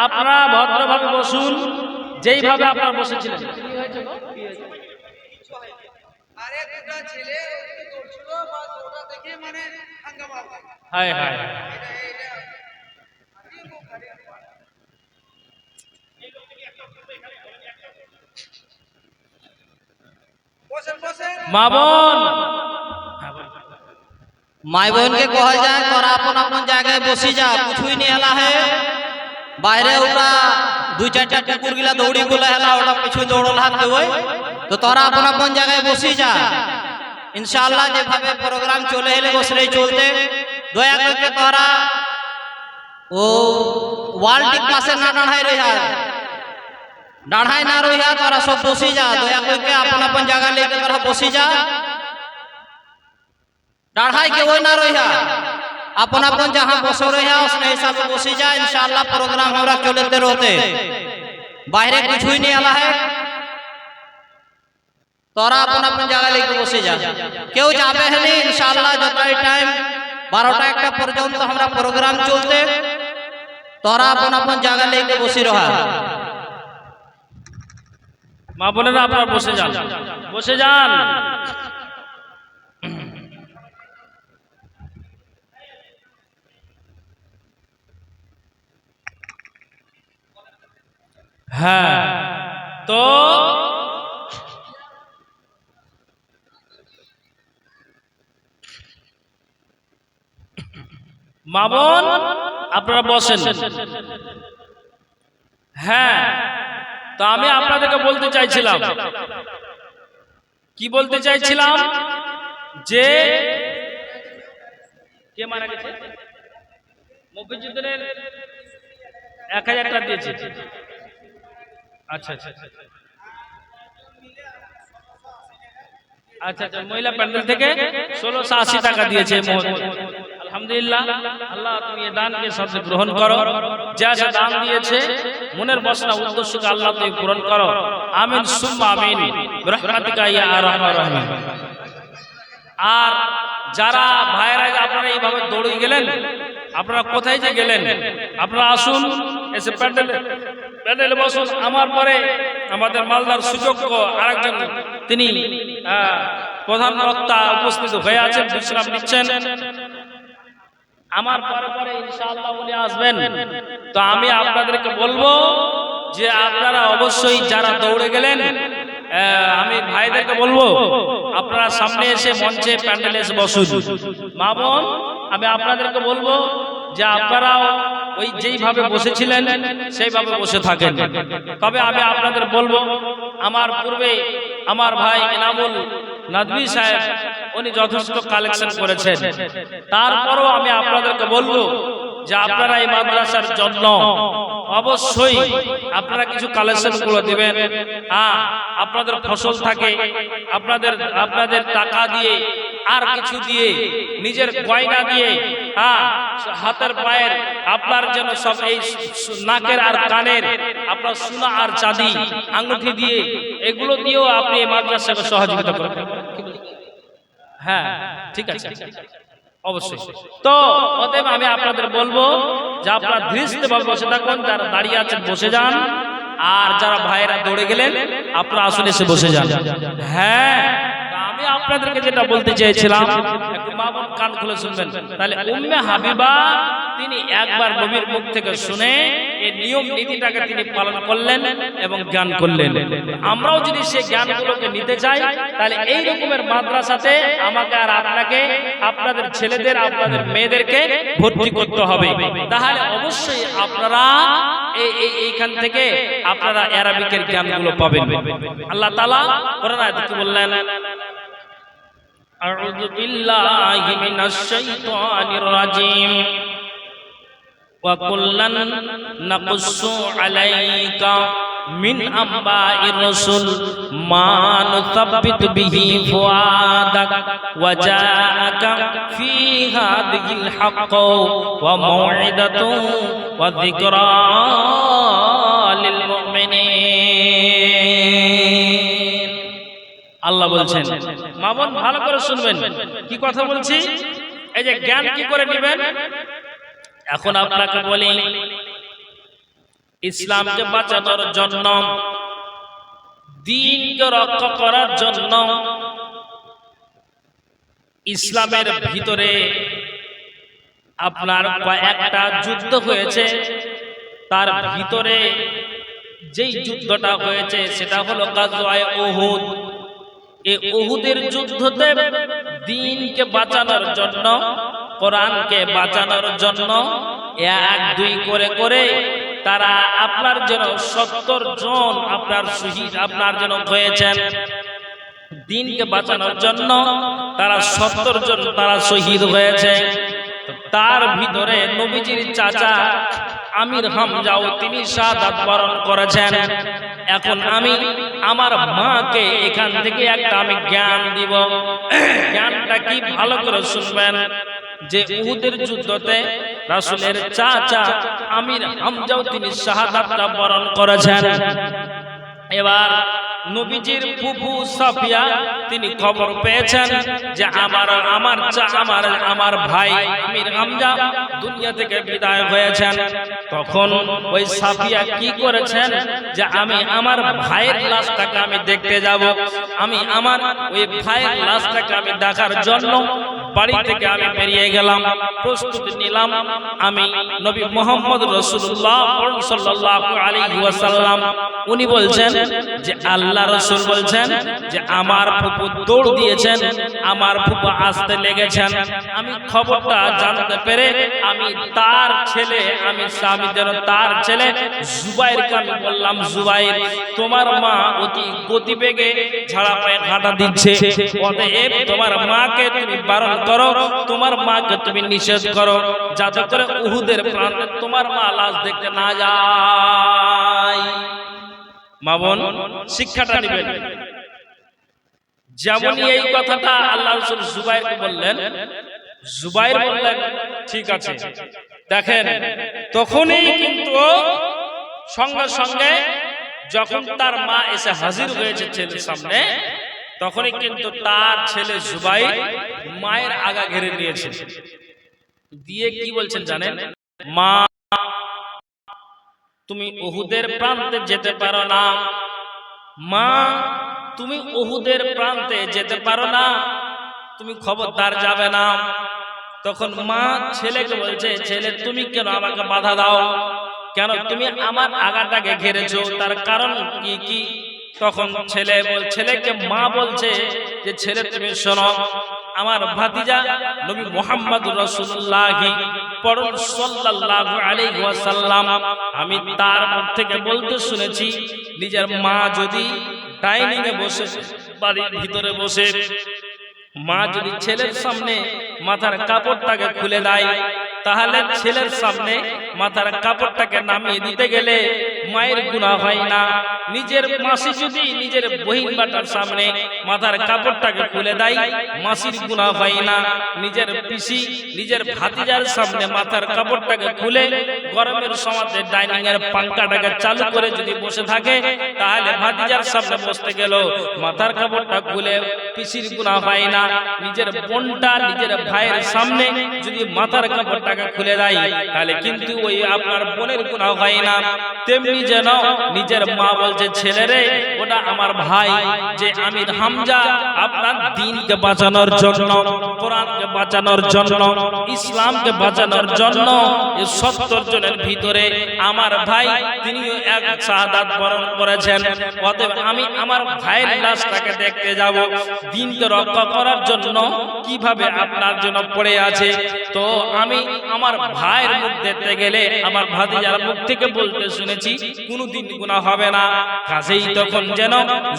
Speaker 1: আপনারা ভদ্রভাবে বসুন, যেইভাবে আপনারা বসেছিলেন। হায় হায়, মা বোন,
Speaker 2: माई बहन के कहल जाए तोरा अपन अपन जगह बसी जा, कुछ नहीं हला है बाहरे उठा दू चार कुकुर गिला दौड़ी बोला हला ओटा पिछु दौड़ल हाथ के होय तो तोरा अपन अपन जगह बसी जा। इंशाल्लाह जे भावे प्रोग्राम चले हेले बसरे चलते दया करके तोरा ओ वाल्टिक पासे ना डाढ़ाई रहा, डाढ़ाई ना रहा तोरा सब बसी जा। दया करके अपन अपन जगह लेके तोरा बसी जा, डाढ़ाई के वो ना रहा, अपन अपन जहाँ बसो रहा उसने हिसाब से बसी जा। इंशाल्लाह प्रोग्राम हमरा चलते रहते, बाहरे कुछ ही नहीं हला है, तोरा अपन अपन जगह लेके बसी जा। क्यों जाबे है नहीं इंशाल्लाह जतई टाइम 12टा 1टा पर्यंत हमरा प्रोग्राम चलते तोरा अपन अपन जगह लेके बसी रहा।
Speaker 1: মা বোনেরা আপনারা বসে যান, বসে যান। হ্যাঁ, তো মা বোন আপনারা বসেন। হ্যাঁ, তো আমি আপনাদেরকে বলতে চাইছিলাম, কি বলতে চাইছিলাম যে কে মারা গেছে? মফিজুদ্দিনের 1000 টাকা দিয়েছে। আচ্ছা আচ্ছা আচ্ছা আচ্ছা, মহিলা প্যান্ডেল থেকে 1680 টাকা দিয়েছে। আলহামদুলিল্লাহ, আল্লাহ তুমি এই দানকে সাথে গ্রহণ করো। যা যা দান দিয়েছে মনের বাসনা উদ্দেশ্যকে আল্লাহ তুমি পূরণ করো। আমিন সুম্মা আমিন বিরহমাতিকা ইয়া আরহামার রাহিমিন। আর যারা ভাইরা আপনারা এইভাবে দৌড়ে গেলেন, আপনারা কোথায় যে গেলেন? আপনারা আসুন, এসে প্যান্ডেলে বসুন। আমার পরে আমাদের মালদার সুযোগ্য আরেকজন তিনি প্রধান বক্তা উপস্থিত হয়ে আছেন, বিশ্রাম নিচ্ছেন। আমার পরে পরে ইনশাআল্লাহ উনি আসবেন। তো আমি আপনাদেরকে বলবো যে আপনারা অবশ্যই যারা দৌড়ে গেলেন, আমি ভাইদেরকে বলবো আপনারা সামনে এসে মঞ্চে প্যান্ডেলে এসে বসুন। মা বোন, আমি আপনাদেরকে বলবো যে আপনারাও ওই যেইভাবে বসেছিলেন সেইভাবে বসে থাকেন। তবে আমি আপনাদের বলবো, আমার পূর্বে আমার ভাই এনামুল নাদভী সাহেব উনি যথেষ্ট কালেকশন করেছেন। তারপরও আমি আপনাদেরকে বলবো যে আপনারা এই মাদ্রাসার জন্য অবশ্যই আপনারা কিছু কালেকশন করে দিবেন। হ্যাঁ, আপনাদের ফসল থাকে, আপনাদের টাকা দিয়ে আর কিছু দিয়ে, নিজের গয়না দিয়ে, হ্যাঁ, হাতের পায়ের আপনার যেন সব এই নাকের আর কানের আপনার সোনা আর চাঁদি আঙ্গুঠি দিয়ে, এগুলো দিয়েও আপনি এই মাদ্রাসাকে সহযোগিতা করবেন। হ্যাঁ, ঠিক আছে, অবশ্যই। তো অতএব আমি আপনাদের বলবো যে আপনারা ধীরস্থিরভাবে বসে থাকুন, যারা দাঁড়িয়ে আছেন বসে যান, আর যারা ভাইয়েরা দৌড়ে গেলেন আপনারা আসলে এসে বসে যান। হ্যাঁ, আমি আপনাদেরকে যেটা বলতে চেয়েছিলাম, একটু মা বোন কান খুলে শুনবেন। তাহলে উম্মে হাবিবা তিনি একবার নবীর মুখ থেকে শুনে এই নিয়ম নীতিটাকে তিনি পালন করলেন এবং জ্ঞান করলেন। আমরাও যদি সেই জ্ঞানগুলোকে নিতে চাই, তাহলে এই রকমের মাদ্রাসাতে আমাকে আর আপনাকে, আপনাদের ছেলেদের, আপনাদের মেয়েদেরকে ভর্তি করতে হবে। তাহলে অবশ্যই আপনারা এইখান থেকে আপনারা আরবিকের জ্ঞানগুলো পাবেন। আল্লাহ তাআলা কোরআনে কি বললেন? আউযু বিল্লাহি মিনাশ শাইতানির রাজিম। ওয়া কুল্লান নাকুসু আলাইকা মিন আম্বাইর রাসূল মা নুসাব্বিতু বিহি ফুআদাক ওয়া জাআকা ফি হাদিহিল হক ওয়া মাউইদাতু ওয়া যিকরা লিল মুমিনিন। আল্লাহ বলছেন, মা বোন ভালো করে শুনবেন কি কথা বলছি। এই যে জ্ঞান কি করে নেবেন, এখন আপনাকে বলি, ইসলামকে বাঁচানোর জন্য, দ্বীনকে রক্ষা করার জন্য ইসলামের ভিতরে আপনার কয়েকটা যুদ্ধ হয়েছে। তার ভিতরে যেই যুদ্ধটা হয়েছে সেটা হলো গাজওয়ায়ে উহুদ। এই উহুদের যুদ্ধতে দ্বীনকে বাঁচানোর জন্য, কোরআনকে বাঁচানোর জন্য 1-2 করে করে তারা আপনার জন্য 70 জন আপনার শহীদ আপনার জন্য হয়েছেন। দ্বীনকে বাঁচানোর জন্য তারা 70 জন তারা শহীদ হয়েছে। তার ভিতরে নবীজির চাচা আমির হামজাও তিনি শাহাদাত বরণ করেছেন। এখন আমি আমার মাকে এখান থেকে একটা আমি জ্ঞান দিব। জ্ঞানটা কি ভালো করে শুনবেন। যে উহুদের যুদ্ধতে রাসূলের চাচা আমির হামজাও তিনি শাহাদাতটা বরণ করেছেন। এবার নবীজির ফুফু সাফিয়া তিনি খবর পেয়েছেন যে আমার ভাই আমির হামজা দুনিয়া থেকে বিদায় হয়েছেন। তখন ওই সাফিয়া কি করেছেন যে আমি আমার ভাইয়ের লাশটাকে আমি দেখতে যাব। আমি আমার ওই ভাইয়ের লাশটাকে আমি দেখার জন্য বাড়ি থেকে আমি বেরিয়ে গেলাম, প্রস্তুতি নিলাম। আমি নবী মুহাম্মদ রাসূলুল্লাহ সাল্লাল্লাহু আলাইহি ওয়াসাল্লাম উনি বলছেন যে আল্লাহ রাসূল বলছেন যে আমার ফুফু দৌড় দিয়েছেন, আমার ফুফু আসতে লেগেছেন। আমি খবরটা জানতে পেরে আমি তার ছেলে তার ছেলে জুবাইরকে আমি বললাম, জুবাইর তোমার মা অতি গতিবেগে ঝাড়া পায়ে হাঁটা দিচ্ছে, অতএব তোমার মাকে তুমি বারণ করো, তোমার মাকে তুমি নিষেধ করো, যাতে করে উহুদের প্রান্তে তোমার মা লাশ দেখতে না যায়। মা বোন শিক্ষাটা নেবেন। যেমন এই কথাটা আল্লাহ রাসূল জুবাইরকে বললেন, জুবাইর বললেন ঠিক আছে। দেখেন তখনই কিন্তু সঙ্গে সঙ্গে যখন তার মা এসে হাজির হয়েছে ছেলের সামনে, তখনই কিন্তু তার ছেলে জুবাইর মায়ের আগা ঘিরে নিয়েছে, দিয়ে কি বলছেন জানেন? মা তুমি উহুদের প্রান্তে যেতে পারো না, মা তুমি উহুদের প্রান্তে যেতে পারো না, তুমি খবরদার যাবে না। তখন মা ছেলেকে বলছে, ছেলে তুমি কেন আমাকে বাধা দাও, কেন তুমি আমার আগাটাকে ঘিরেছো, তার কারণ কি কি? তখন ছেলেকে মা বলছে যে ছেলে তুমি শোনো, আমার ভাতিজা নবী মুহাম্মদুর রাসূলুল্লাহ সাল্লাল্লাহু আলাইহি ওয়াসাল্লাম আমি তার মুখ থেকে বলতে শুনেছি, নিজের মা যদি ডাইনিং এ বসে বাড়ির ভিতরে বসে মা যদি ছেলের সামনে মাথার কাপড়টাকে খুলে দেয়, তাহলে ছেলের সামনে মাথার কাপড়টাকে নামিয়ে দিতে গেলে মায়ের গুনাহ হয় না। নিজের মাসি যদি নিজের বহিন বাটার সামনে মাথার কাপড়টাকে খুলে দেয়, মাসির গুনাহ হয় না। নিজের পিসি নিজের ভাতিজার সামনে মাথার কাপড়টাকে খুলে গরমের সময় ডাইনিং এর পাঙ্খাটাকে চালু করে যদি বসে থাকে, তাহলে ভাতিজার সামনে বসতে গেল মাথার কাপড়টা খুলে পিসির গুনাহ হয় না। নিজের বোনটা নিজের ভাইয়ের সামনে যদি মাথার কাপড়টাকে খুলে দেয়, তাহলে কিন্তু ওই আপনার বোনের গুনাহ হয় না। তেমনি যেন নিজের মা বলছে, ছেলেরে ওটা আমার ভাই, যে আমির হামজা আপনার দ্বীনকে বাঁচানোর জন্য, কোরআনকে বাঁচানোর জন্য, ইসলামকে বাঁচানোর জন্য এই 70 জনের ভিতরে আমার ভাই তিনিও এক শাহাদাত বরণ করেছেন। অতএব আমি আমার ভাইয়ের লাশটাকে দেখতে যাব, দ্বীনকে রক্ষা করার জন্য কিভাবে আপনার জন্য পড়ে আছে। তো আমি আমার ভাইয়ের মুখ দেখতে গেলে আমার ভাতিজার মুখ থেকে বলতে শুনেছি কোনদিন গুনাহ হবে না। কাজেই তখন যেন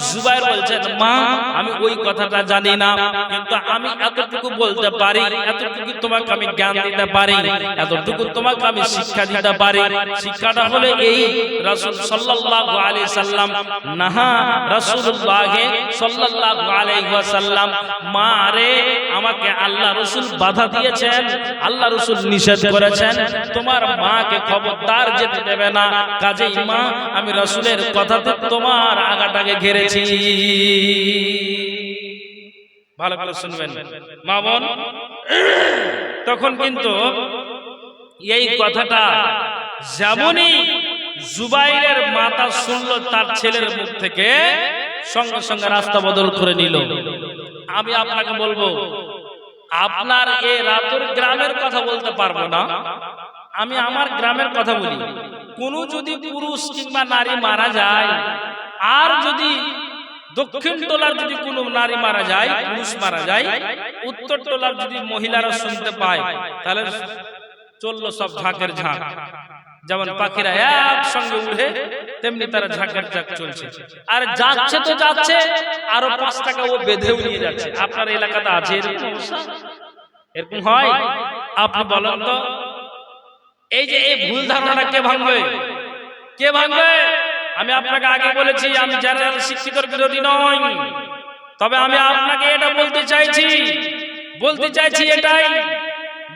Speaker 1: জুবাইর বলছেন, মা আমি ওই কথাটা জানি না, কিন্তু আমি এতটুকু বলতে পারি, এতটুকু তোমাকে আমি জ্ঞান দিতে পারি, এতটুকু তোমাকে আমি শিক্ষা দিতে পারি। শিক্ষাটা হলো এই, রাসূল সাল্লাল্লাহু আলাইহি সাল্লাম নাহা রাসূলুল্লাহ সাল্লাল্লাহু আলাইহি ওয়াসাল্লাম, মা রে আমাকে আল্লাহ রাসূল বাধা দিয়েছেন, আল্লাহ রাসূল নিষেধ করেছেন, তোমার মাকে খবরদার যেতে দেবে না। কাজেই মা আমি রাসূলের কথাতে তোমার আগাটাকে ঘিরেছি। ভালো করে শুনবেন মা বোন। তখন কিন্তু এই কথাটা যেমনই জুবাইরের মাতা শুনলো তার ছেলের মুখ থেকে, সঙ্গে সঙ্গে রাস্তা বদল করে নিল। আমি আপনাকে বলবো, আপনার এই রাতুর গ্রামের কথা বলতে পারবো না, আমি আমার গ্রামের কথা বলি। কোন যদি পুরুষ কিংবা নারী মারা যায়, আর যদি দক্ষিণ টোলার যদি কোনো নারী মারা যায়, পুরুষ মারা যায়, উত্তর টোলার যদি মহিলারা শুনতে পায়, তাহলে চললো সব ঝাঁকের ঝাঁক। যেমন পাখিরা একসঙ্গে উঠে, তেমনি তারা ঝাঁকের ঝাঁক চলছে। আর যাচ্ছে তো যাচ্ছে, আরো 5 টাকা ও বেঁধেও নিয়ে যাচ্ছে। আপনার এলাকাতে আছে এরকম অবস্থা? এরকম হয়? আপনি বলেন তো, এই যে এই ভুল ধারণাটা কে ভাঙবে? কে ভাঙবে? আমি আপনাকে আগে বলেছি, আমি জেনারেল শিক্ষিতর বিরোধী নই, তবে আমি আপনাকে এটা বলতে চাইছি এটাই,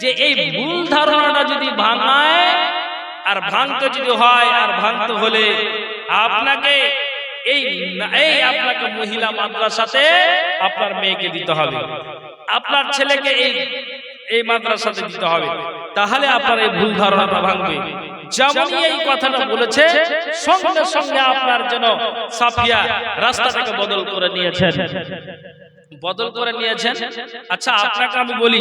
Speaker 1: যে এই ভুল ধারণাটা যদি ভাঙায়, আর ভাঙতে যদি হয়, আর ভাঙতে হলে আপনাকে আপনাকে মহিলা মাদ্রাসাতে আপনার মেয়েকে দিতে হবে, আপনার ছেলেকে এই মাদ্রাসাতে দিতে হবে, তাহলে আপনার এই ভুল ধারণাটা ভাঙবে। যেমনই এই কথাটা বলেছে, সঙ্গে সঙ্গে আপনার জন্য সাফিয়া রাস্তাটাকে বদল করে নিয়েছেন। আচ্ছা, আপনাকে আমি বলি,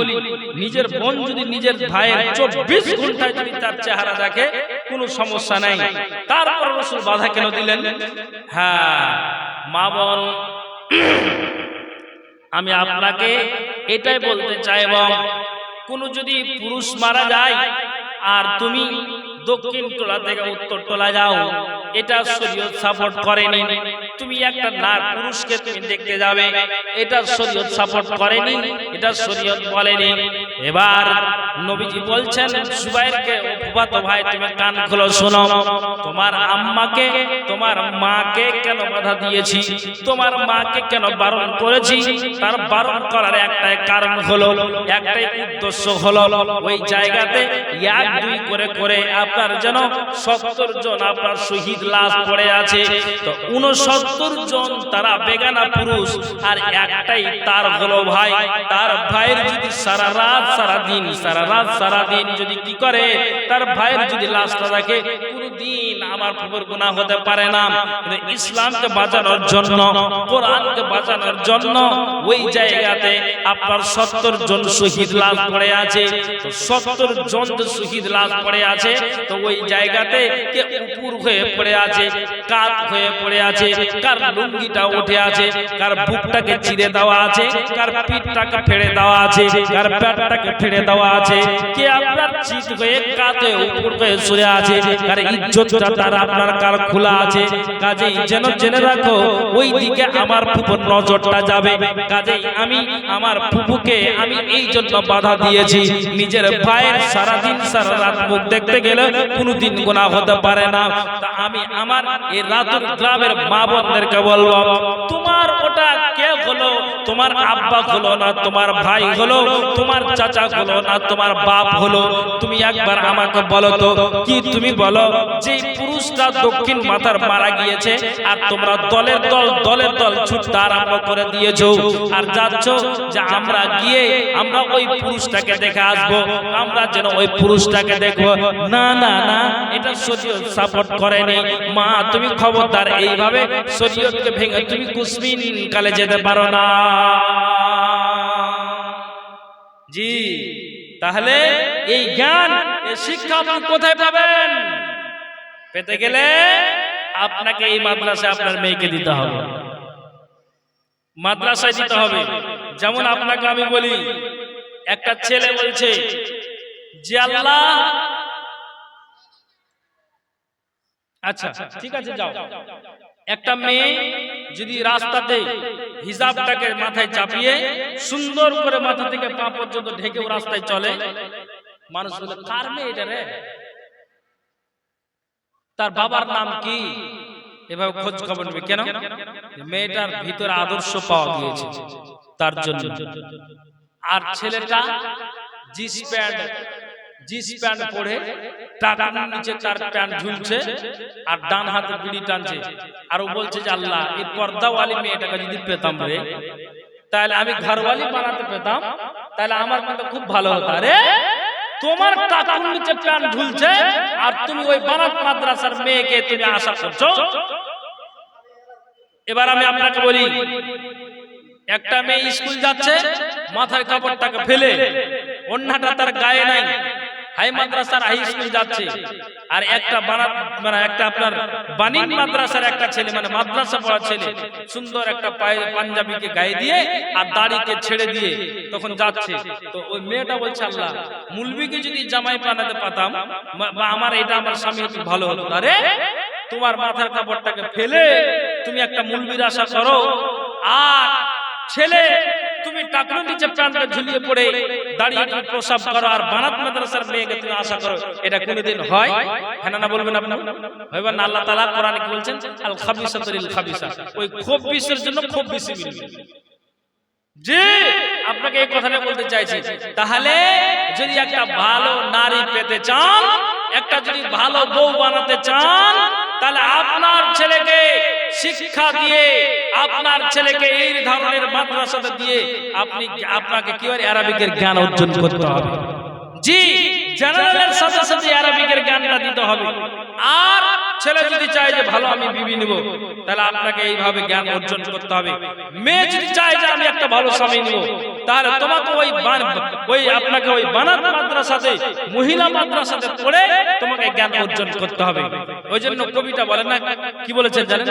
Speaker 1: নিজের বোন যদি নিজের ভাইয়ের 24 ঘন্টায় যদি তার চেহারা দেখে, কোনো সমস্যা নাই, তারপর রাসূল বাধা কেন দিলেন? হ্যাঁ মা বোন, আমি আপনাকে এটাই বলতে চাইব, কোন যদি পুরুষ মারা যায় আর তুমি দক্ষিণ টোলা থেকে উত্তর টোলা যাও, এটা শরীয়ত সাপোর্ট করেনি। তুমি একটা পুরুষকে তুমি দেখতে যাবে, এটা শরীয়ত সাপোর্ট করেনি, এটা শরীয়ত বলেনি। এবার নবীজি বলছেন জুবাইরকে, ফুফাতো ভাই তুমি কান খুলে শোনো, তোমার আম্মাকে, তোমার মাকে কেন বাধা দিয়েছি, তোমার মাকে কেন বারণ করেছি? তার বারণ করার একটাই কারণ হলো, একটাই উদ্দেশ্য হলো, ওই জায়গাতে 1-2 করে করে আপনার যেন 70 জন আপনার শহীদ লাশ পড়ে আছে। তো 69 জন তারা বেগানা পুরুষ, আর একটাই তার হলো ভাই। তার ভাইয়ের যদি সারা রাত সারা দিন যদি কি করে, তার ভাইয়ের যদি লাশটা দেখে, কোনদিন আমার ফুফুর গুনাহ হতে পারে না। কিন্তু ইসলামকে বাঁচানোর জন্য, কোরআনকে বাঁচানোর জন্য ওই জায়গাতে আপনার 70 জন শহীদ লাশ পড়ে আছে। তো 70 জন শহীদ লাশ পড়ে আছে, তো ওই জায়গাতে কে উপর হয়ে পড়ে আছে, কাত হয়ে পড়ে আছে, কার লুঙ্গিটা উঠে আছে, কার বুকটাকে চিরে দেওয়া আছে, কার পিঠটাকে ফেড়ে দেওয়া আছে, কার পেটটাকে ফেড়ে দেওয়া আছে, কে আপনার চিত হয়ে কাত হয়ে উপর হয়ে শুয়ে আছে, কার ইজ্জতটা তার আপনার কার খোলা আছে। কাজেই যেন জেনে রাখো, ওই দিকে আমার ফুফুর নজরটা যাবে। কাজেই আমি আমার ফুফুকে আমি এই জন্য বাধা দিয়েছি, নিজের ভাইয়ের সারাদিন সারা রাত মুখ দেখতে গেলে কোনদিন গুনাহ হতে পারে না। তা আমি আমার এই রাতুর গ্রামের মা বোনদেরকে বলবো, তোমার ওটা কে হলো? তোমার আব্বা হলো না, তোমার ভাই হলো, তোমার চাচা হলো না, তোমার বাপ হলো? তুমি একবার আমাকে বলো তো, কি তুমি বলো যে পুরুষটা দক্ষিণ মাথার মারা গিয়েছে, আর তোমরা দলের দল ছুটতে আরম্ভ করে দিয়েছো, আর যাচ্ছ যে আমরা গিয়ে আমরা ওই পুরুষটাকে দেখে আসবো, আমরা যেন ওই পুরুষটাকে দেখবো। না না না, এটা শরীয়ত সাপোর্ট করেনি। মা তুমি খবরদার, এইভাবে শরীয়তকে ভেঙে তুমি কুসমিন কালে যেতে পারো না। জি, তাহলে এই জ্ঞান, এই শিক্ষা আপনি কোথায় পাবেন? পেতে গেলে আপনাকে এই মাদ্রাসায় আপনার মেয়েকে দিতে হবে, মাদ্রাসায় দিতে হবে। যেমন আপনাকে আমি বলি, একটা ছেলে বলছে যে আল্লাহ, আচ্ছা ঠিক আছে যাও, একটা মেয়ে যদি রাস্তাতে হিজাবটাকে মাথায় চাপিয়ে সুন্দর করে মাথা থেকে পা পর্যন্ত ঢেকেও রাস্তায় চলে, মানুষ বলে কার মেয়ে এটা রে, তার বাবার নাম কি, এভাবে খোঁজ খবর নেবে। কেন? মেয়েটার ভিতরে আদর্শ পাওয়া গিয়েছে তার জন্য। আর ছেলেটা জিন্স প্যান্ট পরে টাকার নিচে তার প্যান্ট ঝুলছে, আর ডান হাতে বিড়ি টানছে, আর ও বলছে যে আল্লাহ, এই পর্দাওয়ালি মেয়েটাকে যদি পেতাম রে, তাহলে আমি ঘরওয়ালি বানাতে পেতাম, তাহলে আমার কিন্তু খুব ভালো হতো। আরে তোমার টাকার নিচে প্যান্ট ঝুলছে আর তুমি ওই বারাত মাদ্রাসার মেয়েকে তুমি আশা করছো। এবার আমি আপনাকে বলি, একটা মেয়ে স্কুল যাচ্ছে, মাথার কাপড়টাকে ফেলে, ওন্নাটা তার গায়ে নাই, হাই মাদ্রাসার হাই স্কুল যাচ্ছে, আর একটা মানে একটা আপনার বানিন মাদ্রাসার একটা ছেলে, মানে মাদ্রাসা পড়া ছেলে, সুন্দর একটা পাঞ্জাবিকে গায়ে দিয়ে আর দাড়িকে ছেড়ে দিয়ে তখন যাচ্ছে। তো ওই মেয়েটা বলছে, আল্লাহ, মুলবিকে যদি জামাই বানাতে পারতাম বা আমার এটা আমার স্বামী একটু ভালো হতো। আরে তোমার মাথার কাপড়টাকে ফেলে তুমি একটা মুলবির আশা করো, আর ছেলে তুমি টাকার নিচে প্যান্টটা ঝুলিয়ে পড়ে দাঁড়িয়ে প্রসাব করো, আর বানাত মাদ্রাসার মেয়েকে তুমি আশা করো, এটা কোনোদিন হয়? হ্যাঁ না বলবেন আপনি? হইবা না? আল্লাহ তাআলা কোরআনে কি বলছেন? আল খাবিসাতু লিল খাবিসা, ওই খুব বিশের জন্য খুব বেশি মিলবে। জি, আপনাকে এই কথাটা বলতে চাইছি। তাহলে যদি একটা ভালো নারী পেতে চান, একটা যদি ভালো বউ বানাতে চান, তাহলে আপনার ছেলেকে শিক্ষা দিয়ে, আপনার ছেলেকে এই ধরনের মাদ্রাসাতে দিয়ে আপনাকে কি হয়, আরবিকের জ্ঞান অর্জন করতে হবে। জি, জেনারেলের সাথে সাথে আরবিকের জ্ঞানটা দিতে হবে। আর ছেলে যদি চায় যে ভালো আমি বিবি নিব, তাহলে আপনাকে এইভাবে জ্ঞান অর্জন করতে হবে। মেয়ে যদি চায় যে আমি একটা ভালো স্বামী নিব, তাহলে তোমাকে ওই আপনাকে ওই বানাত মাদ্রাসাতে, মহিলা মাদ্রাসাতে পড়ে তোমাকে জ্ঞান অর্জন করতে হবে। ওই জন্য কবিতা বলেন না, কি বলেছেন জানেন?